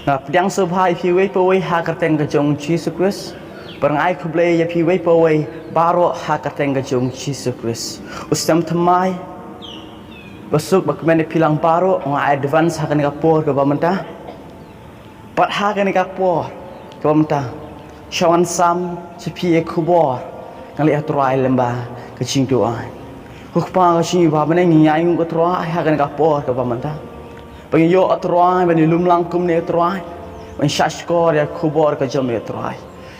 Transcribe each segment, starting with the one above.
Ngap yang subhai piwe pawai hakarteng kejong Jesus Christ. Perangai kublai ya piwe pawai baro hakarteng kejong Jesus Christ. Ustam temai besuk bakmene pilang baro ngai advance hakan kapor ke pemerintah. Pat hakan kapor ke pemerintah. Shawan sam sepi kubor ngali atrai lembah kecing doa. Hukpa kecing ba meneng nyayung ke atrai hakan kapor ke pemerintah. Pengiyo atrai bani lumlang kumne atrai. Ben shashkor ya kubor ke jom atrai.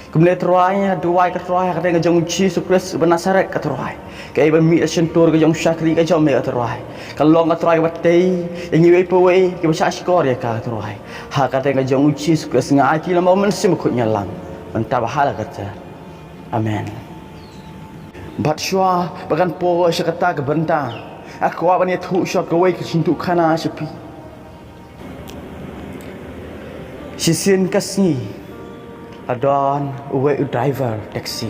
Kumne atrai duai ke atrai hakan ke jong Jesus Christ benasaret ke atrai. Ke ben mi sentur ke jong syakri ke jom atrai. Kalau atrai batai yang iwe pawai ke shashkor ya ka atrai. Hakan ke jong Jesus Christ ngai ki lamau mensim kutnya lang. Mentah bahala kata. Amen. Batshwa bagan po siya kata ke benta. Aku apa ni tu shot kawai ke cintu kana sepi. Sisin kasni. Adon uwe driver taxi.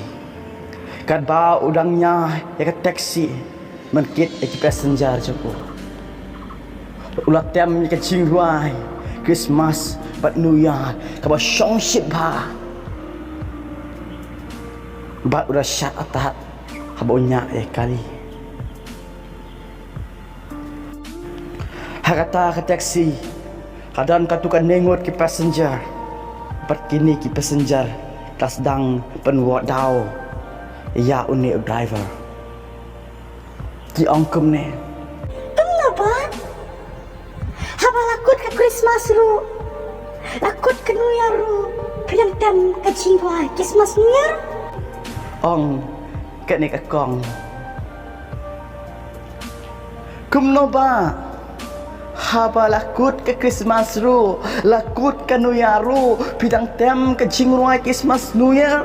Kat ba udangnya ya ke taxi. Menkit ya passenger joko. Ulat tem ya ke cingruai. Christmas bat New Year kaba shong ship ba. Bat udah syak atat habonya kali. Hakata ke taksi kadang katukan nengot ke passenger. Bat kini ke passenger tas dang penwak dau. Ya uni driver. Ki ongkem ne. Kenapa? Haba lakut ke Christmas ru. Lakut ke New Year ru. Pilang tem ke cingwai Christmas New Year. Ong kat ni kakong kumno ba haba lakut ke Christmas ru lakut ke New Year ru pidang tem ke jingruai Christmas New Year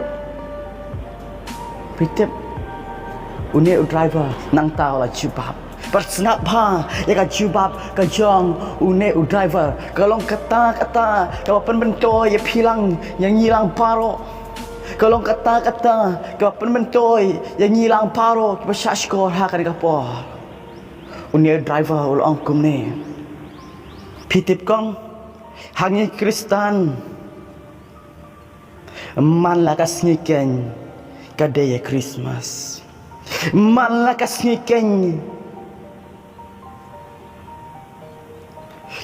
pitep uni driver nang tau la jubab bersenap ba ya ka jubab ke jong uni driver kalong kata kapan bentoy ya pilang yang hilang paro. Kalau kata-kata kapan mentoy yang hilang paro kita syashkor hakan kapor. Unia driver ulang kum ni. Pitip kong hangi Kristen. Man la kasngiken kadaya Christmas. Man la kasngiken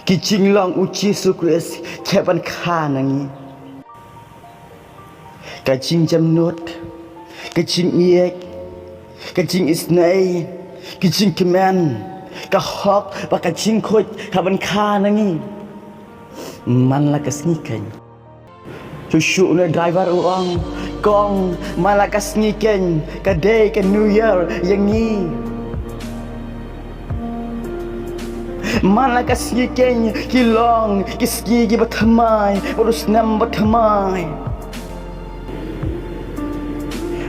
kicing long uci sukres kapan kanangi. Kacing jamnut, kacing iek, kacing isnai, kacing keman, kahok, kacing kot, kaban kanangi. Man la kasngiken. Cucu na driver uang, kong man la kasngiken, kadai ke New Year yang ni. Man la kasngiken, kilong, kiski batamai, urus nam batamai.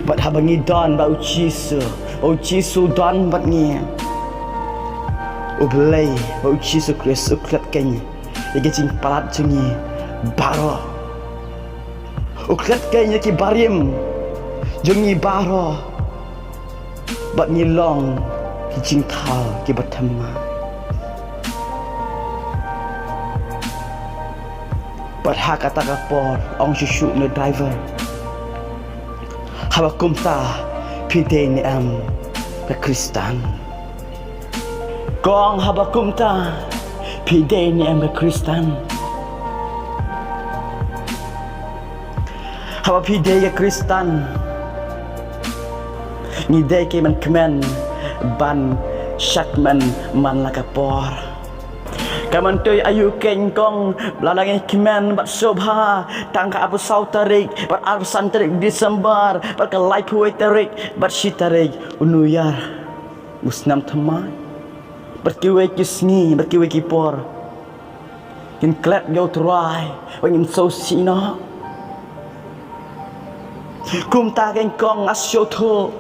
Bat habangi don ba ucisu don bat ni ublay ba ucisu Chris uklat kenya ige cing palat jungi baro uklat kenya ki barim jungi baro bat ni long ki cing thal ki batama bat hakata kapor ong shushu ne driver Habakum ta pide ni ke Kristen. Kong habakum ta pide ni ke Kristen. Haba pide ke Kristen. Ni deke man kemen ban syakman man lakapor. Kaman tu ayu kengkong belalangin kemen bat sobha tangka apu sau tarik bat arsan tarik Desember bat kelai puai tarik bat si tarik unuyar musnam temai bat kiwe kisni bat kiwe kipor kin klet yo try wangin so sina kum ta kengkong asyo to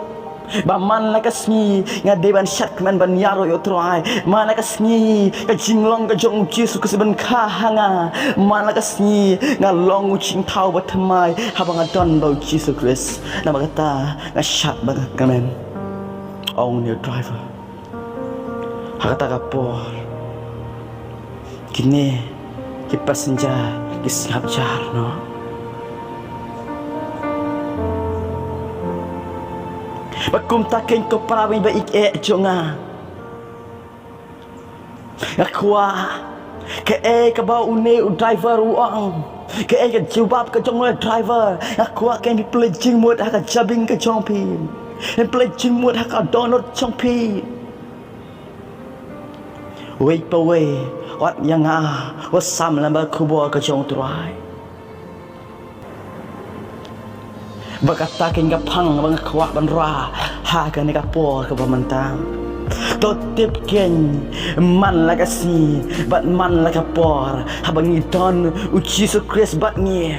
ba man la kasni ngadeban syakman ban yaro yo try man la kasni ka jinglong ka jong Jesus ku seben kha hanga man la kasni ngalong ucing tau batamai habang adon ba Jesus Christ nama kata ngasyak ba kamen ong ni driver hakata kapor kini ki passenger ki singap jar no bakum takin ko para ba ik e jonga akwa ke e ka ba une u driver uang ke e ka jubab ka jong driver akwa ke bi pledging mod ha ka jabing ka jong pi en pledging mod ha ka donut jong pi wait pa we wat yang wat sam la ba kubo ka jong trai bakata ke nga phang bang khwa ban ra ha ka ni ka po ka ba mantang to tip ken man la ka si bat man la ka por habang idon u Jesus Christ bat ni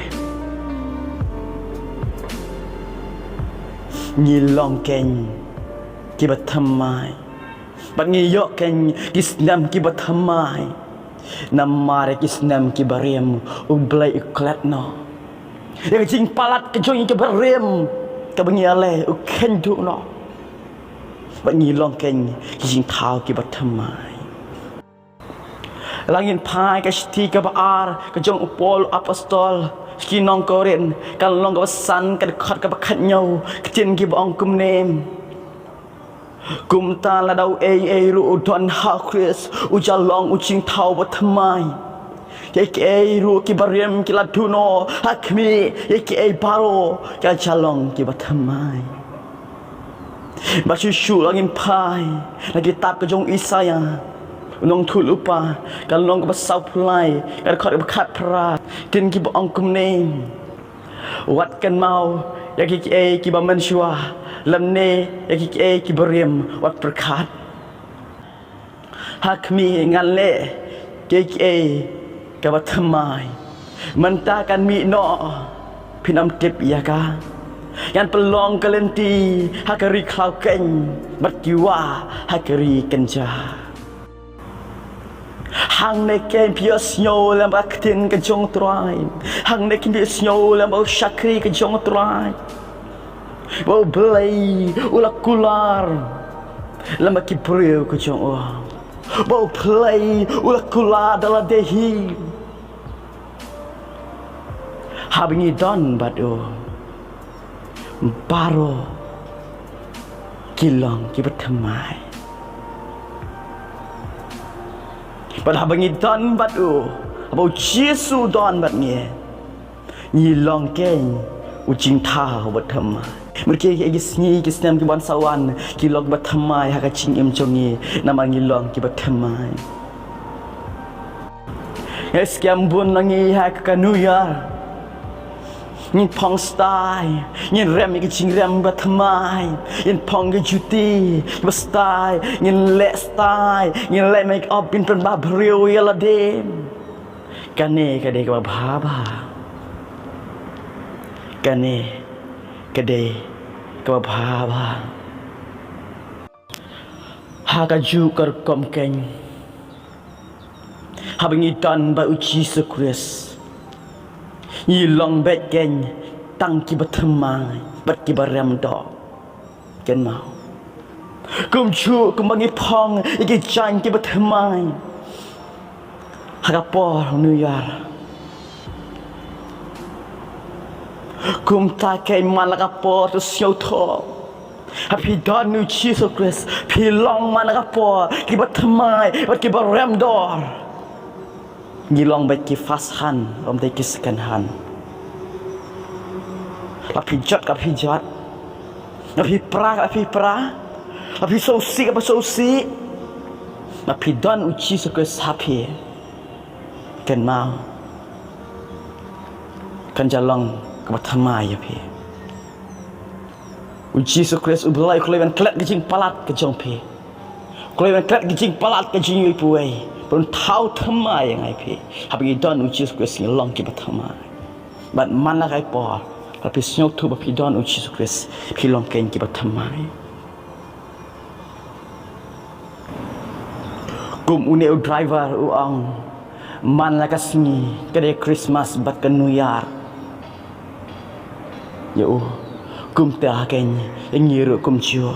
long ken ki bat thamai bat ngi yo ken kisnam ki bat thamai namare kisnam ki barem u blai iklat no yang jing palat ke jong ke barem ka bangi ale u ken du no bat ngi long ken jing thao ki bat thamai langin pai ka sti ka bar ka jong upol apostol ki nong koren kan long ka san ka khat ka khat nhau ka tin ki bong kum nem kum ta la dau e ru don ha Chris u jalong u jing thao bat thamai ye ru ki barem ki la duno hakmi ye baro ka jalong ki bat thamai Basyushu langin pai lagi tap ke jong Isaya unong thul upa kan long ka sau pulai kan khot ka khat pra tin ki bong kum nem wat kan mau ya ki ba man shua lam ne ya ki barem wat prakhat hakmi ngan le ki ka ba thamai man ta kan mi no pinam tip ya ka yan pelong kalenti hakari klau ken bat kiwa hakari kenja hang ne ken pio snow lam aktin ke jong trai hang ne ken pio snow lam au shakri ke jong trai bo blai ula kular lam ki preu ke jong o bo play ula kular dala dehi habingi don bado baro kilong ki bertemai pada bangi don batu abau Yesu don bat ni long ken ujing tha bertemai mereka kisni kisnam ki ban sawan kilong bertemai ha ka ching em jongi nama ngilong ki bertemai eskiam bun langi ha ka nuya nhìn phong style nhìn rem cái chinh rem bật mai nhìn phong cái juti bật style nhìn lệ style nhìn lệ make up pin pen ba brio yala dem kane kade ka bhaba kane kade ka bhaba ha ka ju kar kom ken ha bingi tan ba uchi Jesus Christ long bet ken tang ki bathamai bat ki baram do ken mau kum chu kum bangi phong ki chan ki bathamai hagapor New Year kum ta ke malakapor to siau tho happy don new Jesus Christ pi long malakapor ki bathamai bat ki baram do ngilong baik ki fashan om te ki second hand lapi jot ka pi jot lapi pra lapi sosi ka sosi lapi don uchi suka sapi ken mau kan jalong ka thamai ya pi uchi suka ublai kleven klet ki jing palat ke jong pi kleven klet ki jing palat ke jing ui puai pun tahu thamai yang ai pi habi don uchi Christ long ki bathamai bat mana kai por tapi snyok tu bapi don uchi Christ pi long ken ki bathamai kum une driver uang man la kasni kade Christmas bat ke New Year yo kum ta ken ngiru kum chiu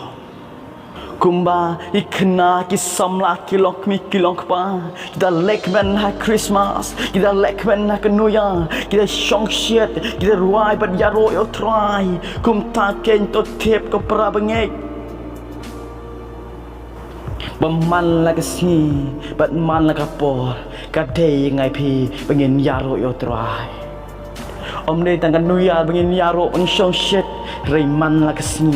Kumba ikena kisam la kilok mi kilok pa kita lekmen ha Christmas kita lekmen ha kenuya kita shong shit kita ruai bad yaro yo try kum ta ken to tep ko pra bengek Baman la kasi bat man la kapor kadai ngai pi bengin yaro yo try Om ni tangkan nuya bengin yaro beng shong shit Rayman la kasi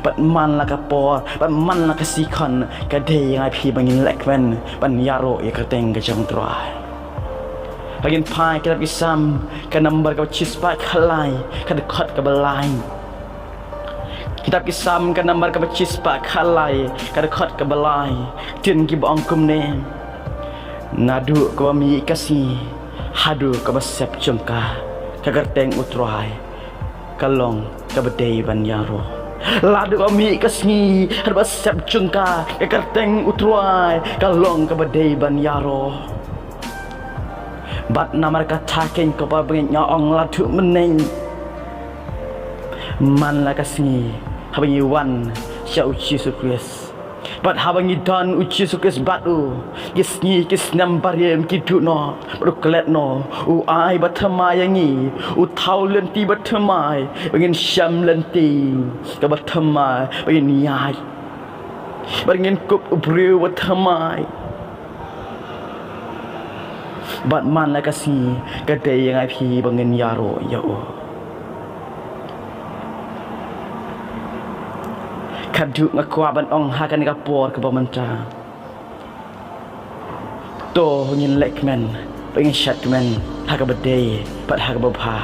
bat man la kapor bat man la kasi kan kadai ngai pi bengin lekmen ban yaro ya kateng ka jang try Bagin pai kita pisam ka number ka chispa khalai ka dekat ka balai Kita pisam ka number ka chispa khalai ka dekat ka balai tin ki bang kum ne nadu ka mi kasi hadu ka basep jengka ka garteng utrai kalong ka bedai ban yaro ladu ka mi kasi hadu basep jengka ka garteng utrai kalong ka bedai ban yaro Bat namar kata ken ko pa bengin ong ladu meneng Man la kasi habangi wan sya uci sukres Bat habangi dan uci sukres batu Gisni kis nambariem kidu no Berkelet no U ai batamayangi U tau lenti batamai Bengin syam lenti Ka batamai Bengin yai Bengin kup ubriu batamai Bat man la kasi kadai yang ai pi bengin yaro ya o Kaduk ngakwa ban ong hakan ka por ke pamanta To ngin lekmen bengin shatmen ha ka bedai bat ha ka bapa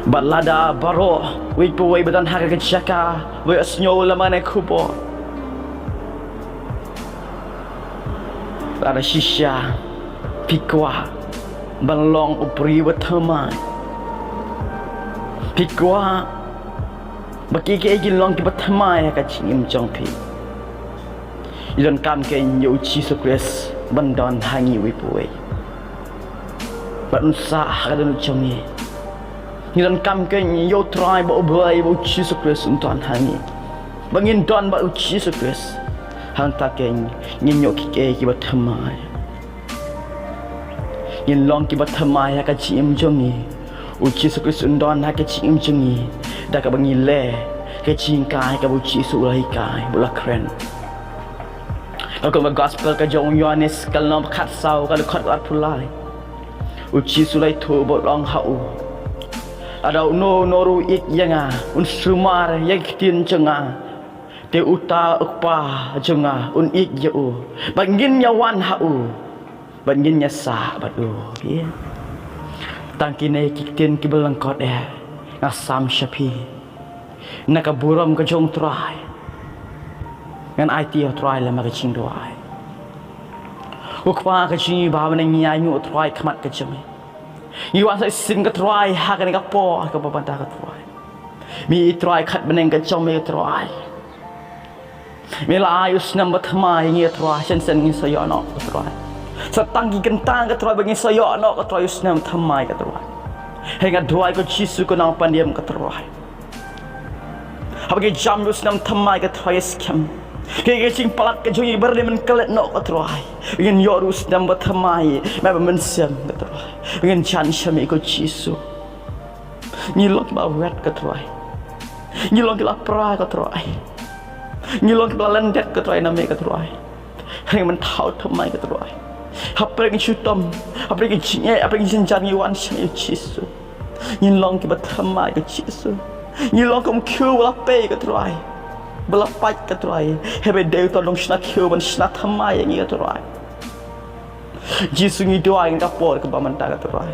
Bat lada baro wi puai badan ha ka chaka wi asnyo lamane kupo Ada shisha Pikwa Balong upri wathamai Pikwa Baki ke egin long ki bathamai ka chingim chong pi Ilon kam ke nyu chi sukres bandon hangi wipuai Batun sa kadun chongi Ilon kam ke nyu try ba ubai ba chi sukres untan hangi Bangin don ba uchi sukres Hang takeng nyinyok kike ki bathamai Yin long ki bathamai ka chim jongi Uchi sukris undon ha ka chim jongi Da ka bangi le ka chingkai ka uchi sulai kai bula kren Kalau gospel ka jong Yohanes kal nom khat sau ka khat at pulai Uchi sulai thu bo long hau Ada no noru ik yanga un sumar yak tin changa Te uta ukpa junga un ik yau Bangin yawan hau Bangin yasa badu Tangkine kikin kibelang kot Ngasam syapi Nakaburam ka jong try Ngan IT try lama ka ching doai Ukpa ka ching bawa nang nyai nyu try kamat ka jami Iwan sa sim ka try hakan ka po ka babanta ka try Mi try kat beneng ka jami ka try Mila ayus nambah thamai ngi try sen ngi sayo no ka try Satanggi kentang ka try bagi sayo no ka try us nam thamai ka try Henga duai ko chisu ko nang pandiam ka try Habagi jam us nam thamai ka try scam Kaya cing palat ka jungi berli men kelet no ka try Ingin yorus nambah thamai Maba mensiam ka try Ingin chan syami ko chisu Nyilok ba wet ka try Nyilok la pra ka try Nyilong kelalan det ke try name ke try hang men thau thamai ke try hapre ngi chutom hapre ngi chinge hapre ngi sinjan ngi wan shi chisu nyilong ke bathamai ke chisu nyilong kom kyu la pe ke try bela pat ke try hebe de to long shna kyu ban shna thamai ngi ke try jisu ngi doa ngi kapor ke bamanta ke try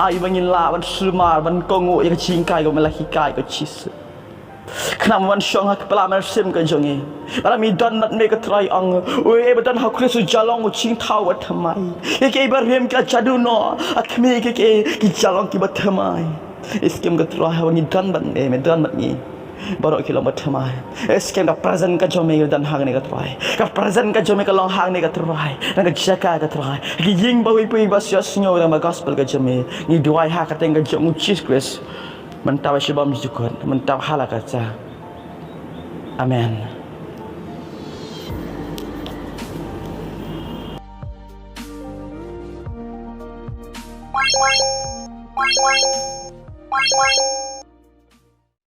ai bangin la ban sumar ban kongo yang chingkai ko melaki kai ko chisu Kenapa wan syong ha kepala mersim ke jongi Bala mi don nat me ke try ang Ui ebetan ha krisu jalong ching tau wat thamai Ke ibarhem ka jadu no Akmi ke jalong ki bat thamai Iskem ke try ha wangi don bat me don bat ni Barok ki long bat thamai Iskem ka present ka jome dan hang ne ke try Ka present ka jome ka long hang ne ke try Nang ka jaka ke try Ki ying bawi pui bas yas nyo dang gospel ka jome Ni duai ha ka teng ka jong chis kris Mentau syubam syukur, mentau halakaca. Amen. Wah, wah, wah, wah, wah, wah.